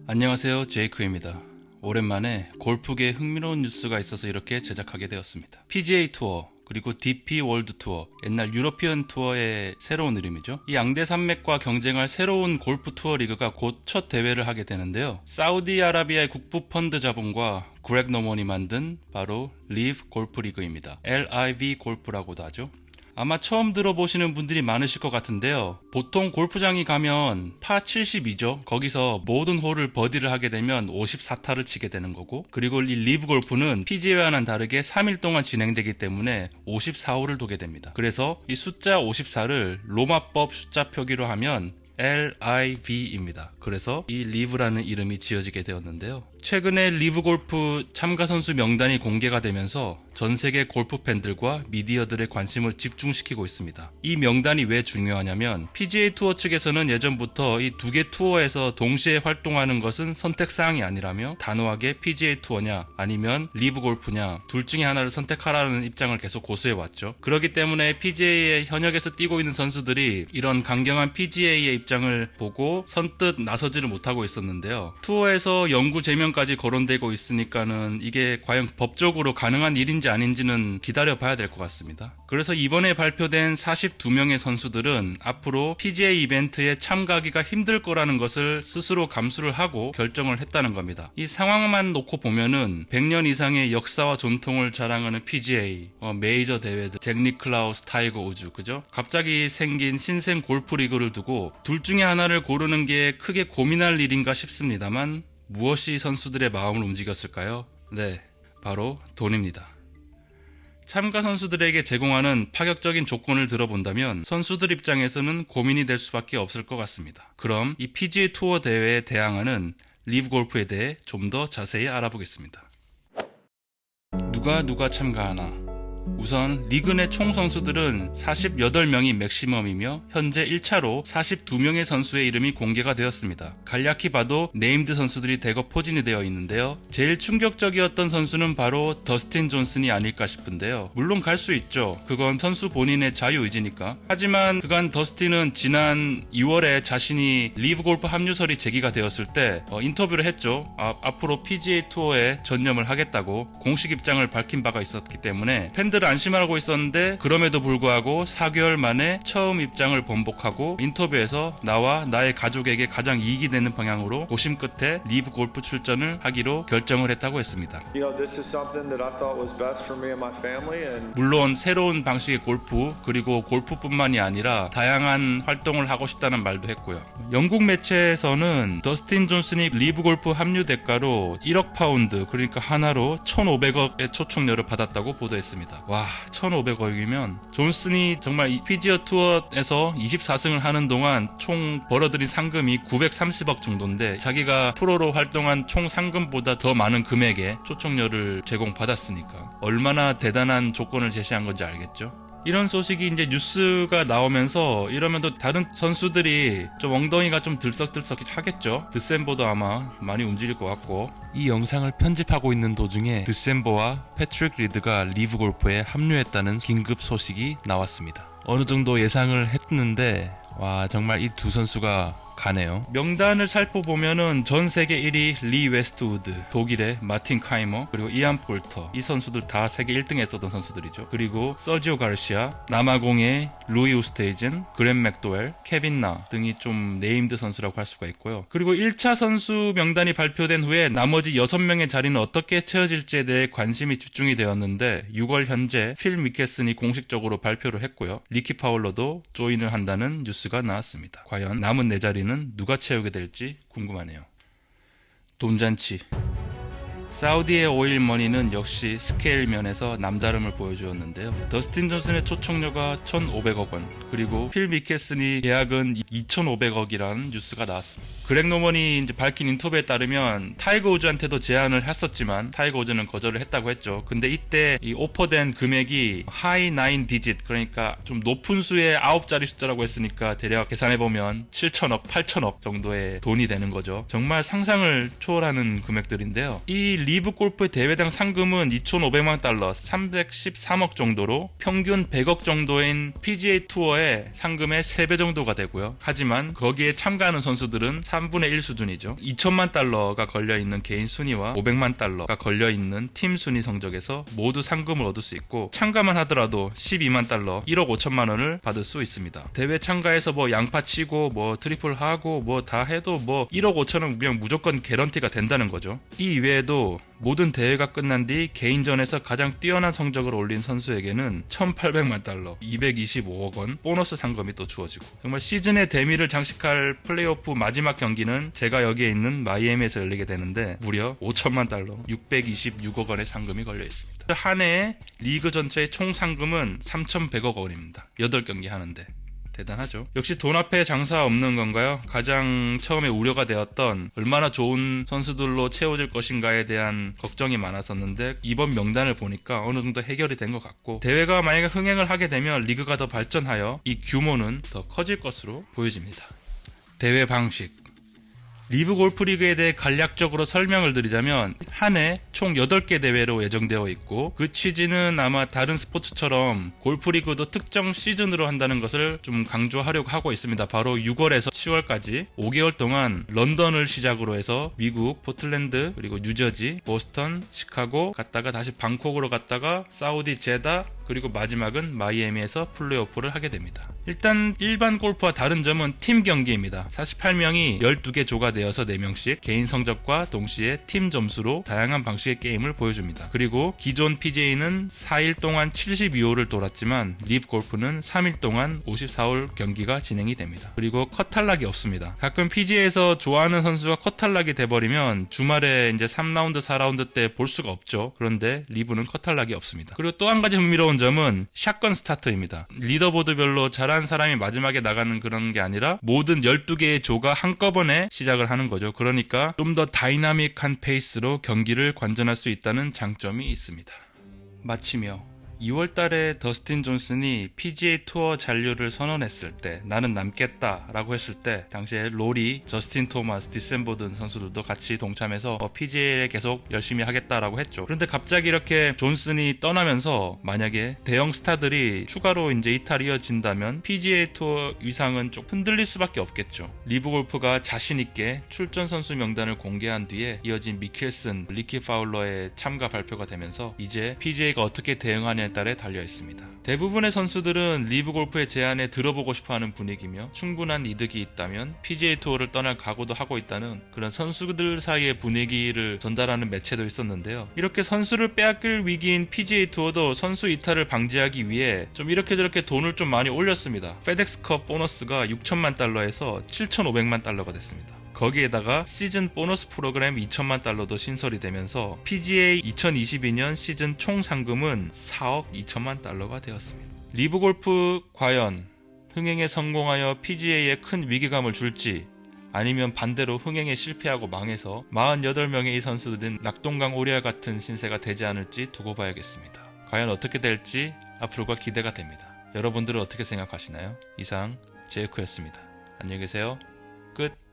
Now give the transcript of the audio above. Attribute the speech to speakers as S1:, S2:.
S1: 안녕하세요, 제이크입니다. 오랜만에 골프계 흥미로운 뉴스가 있어서 이렇게 제작하게 되었습니다. PGA 투어 그리고 DP 월드 투어, 옛날 유러피언 투어의 새로운 이름이죠. 이 양대 산맥과 경쟁할 새로운 골프 투어 리그가 곧 첫 대회를 하게 되는데요. 사우디아라비아의 국부 펀드 자본과 그렉 노먼이 만든 바로 리브 골프 리그입니다. LIV 골프라고도 하죠. 아마 처음 들어보시는 분들이 많으실 것 같은데요. 보통 골프장이 가면 파 72죠. 거기서 모든 홀을 버디를 하게 되면 54타를 치게 되는 거고, 그리고 이 리브 골프는 PGA와는 다르게 3일 동안 진행되기 때문에 54홀을 도게 됩니다. 그래서 이 숫자 54를 로마법 숫자 표기로 하면 LIV입니다. 그래서 이 리브라는 이름이 지어지게 되었는데요. 최근에 리브 골프 참가 선수 명단이 공개가 되면서 전 세계 골프 팬들과 미디어들의 관심을 집중시키고 있습니다. 이 명단이 왜 중요하냐면 PGA 투어 측에서는 예전부터 이 두 개 투어에서 동시에 활동하는 것은 선택사항이 아니라며 단호하게 PGA 투어냐 아니면 리브 골프냐 둘 중에 하나를 선택하라는 입장을 계속 고수해왔죠. 그렇기 때문에 PGA의 현역에서 뛰고 있는 선수들이 이런 강경한 PGA의 입장을 보고 선뜻 나서지를 못하고 있었는데요. 투어에서 영구 제명까지 거론되고 있으니까는 이게 과연 법적으로 가능한 일인지 아닌지는 기다려봐야 될 것 같습니다. 그래서 이번에 발표된 42명의 선수들은 앞으로 PGA 이벤트에 참가하기가 힘들 거라는 것을 스스로 감수를 하고 결정을 했다는 겁니다. 이 상황만 놓고 보면은 100년 이상의 역사와 전통을 자랑하는 PGA, 메이저 대회들, 잭 니클라우스, 타이거 우즈, 그죠? 갑자기 생긴 신생 골프 리그를 두고 둘 중에 하나를 고르는 게 크게 고민할 일인가 싶습니다만 무엇이 선수들의 마음을 움직였을까요? 네, 바로 돈입니다. 참가 선수들에게 제공하는 파격적인 조건을 들어본다면 선수들 입장에서는 고민이 될 수밖에 없을 것 같습니다. 그럼 이 PGA 투어 대회에 대항하는 리브 골프에 대해 좀 더 자세히 알아보겠습니다. 누가 참가하나? 우선 리그 내 총 선수들은 48명이 맥시멈이며 현재 1차로 42명의 선수의 이름이 공개가 되었습니다. 간략히 봐도 네임드 선수들이 대거 포진이 되어 있는데요. 제일 충격적이었던 선수는 바로 더스틴 존슨이 아닐까 싶은데요. 물론 갈 수 있죠. 그건 선수 본인의 자유의지니까. 하지만 그간 더스틴은 지난 2월에 자신이 리브 골프 합류설이 제기가 되었을 때 인터뷰를 했죠. 앞으로 PGA 투어에 전념을 하겠다고 공식 입장을 밝힌 바가 있었기 때문에 팬들을 안심하고 있었는데 그럼에도 불구하고 4개월 만에 처음 입장을 번복하고 인터뷰에서 나와 나의 가족에게 가장 이익이 되는 방향으로 고심 끝에 리브 골프 출전을 하기로 결정을 했다고 했습니다. 물론 새로운 방식의 골프 그리고 골프뿐만이 아니라 다양한 활동을 하고 싶다는 말도 했고요. 영국 매체에서는 더스틴 존슨이 리브 골프 합류 대가로 1억 파운드 그러니까 하나로 1,500억의 초청료를 받았다고 보도했습니다. 와, 1,500억이면 존슨이 정말 이 PGA 투어에서 24승을 하는 동안 총 벌어들인 상금이 930억 정도인데 자기가 프로로 활동한 총 상금보다 더 많은 금액의 초청료를 제공받았으니까 얼마나 대단한 조건을 제시한 건지 알겠죠? 이런 소식이 이제 뉴스가 나오면서 이러면 또 다른 선수들이 좀 엉덩이가 좀 들썩들썩 하겠죠. 드센보도 아마 많이 움직일 것 같고. 이 영상을 편집하고 있는 도중에 드센보와 패트릭 리드가 리브 골프에 합류했다는 긴급 소식이 나왔습니다. 어느 정도 예상을 했는데 와, 정말 이 두 선수가 가네요. 명단을 살펴보면은 전 세계 1위 리 웨스트우드, 독일의 마틴 카이머, 그리고 이안 폴터, 이 선수들 다 세계 1등 했었던 선수들이죠. 그리고 서지오 가르시아, 남아공의 루이 우스테이즌, 그랜 맥도웰, 케빈 나 등이 좀 네임드 선수라고 할 수가 있고요. 그리고 1차 선수 명단이 발표된 후에 나머지 6명의 자리는 어떻게 채워질지에 대해 관심이 집중이 되었는데 6월 현재 필 미켈슨이 공식적으로 발표를 했고요. 리키 파울러도 조인을 한다는 뉴스가 나왔습니다. 과연 남은 4자리는 누가 채우게 될지 궁금하네요. 돈잔치. 사우디의 오일머니는 역시 스케일 면에서 남다름을 보여주었는데요. 더스틴 존슨의 초청료가 1,500억 원, 그리고 필 미켈슨이 계약은 2,500억이라는 뉴스가 나왔습니다. 그렉 노먼이 이제 밝힌 인터뷰에 따르면 타이거 우즈한테도 제안을 했었지만 타이거 우즈는 거절을 했다고 했죠. 근데 이때 이 오퍼된 금액이 하이 9 디짓, 그러니까 좀 높은 수의 9자리 숫자라고 했으니까 대략 계산해보면 7천억, 8천억 정도의 돈이 되는 거죠. 정말 상상을 초월하는 금액들인데요. 이 이 리브 골프의 대회당 상금은 2,500만 달러, 313억 정도로 평균 100억 정도인 PGA 투어의 상금의 3배 정도가 되고요. 하지만 거기에 참가하는 선수들은 3분의 1 수준이죠. 2천만 달러가 걸려있는 개인 순위와 500만 달러가 걸려있는 팀 순위 성적에서 모두 상금을 얻을 수 있고, 참가만 하더라도 12만 달러, 1억 5천만 원을 받을 수 있습니다. 대회 참가해서 뭐 양파 치고 뭐 트리플 하고 뭐 다 해도 뭐 1억 5천은 그냥 무조건 개런티가 된다는 거죠. 이 이외에도 모든 대회가 끝난 뒤 개인전에서 가장 뛰어난 성적을 올린 선수에게는 1,800만 달러, 225억 원 보너스 상금이 또 주어지고, 정말 시즌의 대미를 장식할 플레이오프 마지막 경기는 제가 여기에 있는 마이애미에서 열리게 되는데 무려 5천만 달러, 626억 원의 상금이 걸려 있습니다. 한 해에 리그 전체의 총 상금은 3,100억 원입니다. 8경기 하는데. 대단하죠. 역시 돈 앞에 장사 없는 건가요? 가장 처음에 우려가 되었던 얼마나 좋은 선수들로 채워질 것인가에 대한 걱정이 많았었는데, 이번 명단을 보니까 어느 정도 해결이 된 것 같고, 대회가 만약에 흥행을 하게 되면 리그가 더 발전하여 이 규모는 더 커질 것으로 보여집니다. 대회 방식, 리브 골프 리그에 대해 간략적으로 설명을 드리자면 한 해 총 8개 대회로 예정되어 있고, 그 취지는 아마 다른 스포츠처럼 골프 리그도 특정 시즌으로 한다는 것을 좀 강조하려고 하고 있습니다. 바로 6월에서 10월까지 5개월 동안 런던을 시작으로 해서 미국, 포틀랜드, 그리고 뉴저지, 보스턴, 시카고 갔다가 다시 방콕으로 갔다가 사우디 제다, 그리고 마지막은 마이애미에서 플레이오프를 하게 됩니다. 일단 일반 골프와 다른 점은 팀 경기입니다. 48명이 12개 조가 되어서 4명씩 개인 성적과 동시에 팀 점수로 다양한 방식의 게임을 보여줍니다. 그리고 기존 PGA는 4일 동안 72홀을 돌았지만 리브 골프는 3일 동안 54홀 경기가 진행이 됩니다. 그리고 컷 탈락이 없습니다. 가끔 PGA에서 좋아하는 선수가 컷 탈락이 돼버리면 주말에 이제 3라운드, 4라운드 때 볼 수가 없죠. 그런데 리브는 컷 탈락이 없습니다. 그리고 또 한 가지 흥미로운 점은 샷건 스타트입니다. 리더보드별로 잘한 사람이 마지막에 나가는 그런 게 아니라 모든 12개의 조가 한꺼번에 시작을 하는 거죠. 그러니까 좀 더 다이나믹한 페이스로 경기를 관전할 수 있다는 장점이 있습니다. 마치며 2월 달에 더스틴 존슨이 PGA 투어 잔류를 선언했을 때, 나는 남겠다 라고 했을 때 당시에 로리, 저스틴 토마스, 디센보든 선수들도 같이 동참해서 PGA에 계속 열심히 하겠다라고 했죠. 그런데 갑자기 이렇게 존슨이 떠나면서 만약에 대형 스타들이 추가로 이제 이탈이 이어진다면 PGA 투어 위상은 좀 흔들릴 수밖에 없겠죠. 리브 골프가 자신있게 출전 선수 명단을 공개한 뒤에 이어진 미켈슨, 리키 파울러의 참가 발표가 되면서 이제 PGA가 어떻게 대응하냐에 따라 달려 있습니다. 대부분의 선수들은 리브 골프의 제안에 들어보고 싶어하는 분위기며, 충분한 이득이 있다면 PGA 투어를 떠날 각오도 하고 있다는 그런 선수들 사이의 분위기를 전달하는 매체도 있었는데요. 이렇게 선수를 빼앗길 위기인 PGA 투어도 선수 이탈을 방지하기 위해 좀 이렇게 저렇게 돈을 좀 많이 올렸습니다. 페덱스컵 보너스가 6천만 달러에서 7,500만 달러가 됐습니다. 거기에다가 시즌 보너스 프로그램 2천만 달러도 신설이 되면서 PGA 2022년 시즌 총 상금은 4억 2천만 달러가 되었습니다. 리브 골프 과연 흥행에 성공하여 PGA에 큰 위기감을 줄지, 아니면 반대로 흥행에 실패하고 망해서 48명의 이 선수들은 낙동강 오리알 같은 신세가 되지 않을지 두고 봐야겠습니다. 과연 어떻게 될지 앞으로가 기대가 됩니다. 여러분들은 어떻게 생각하시나요? 이상 제이크였습니다. 안녕히 계세요. 끝.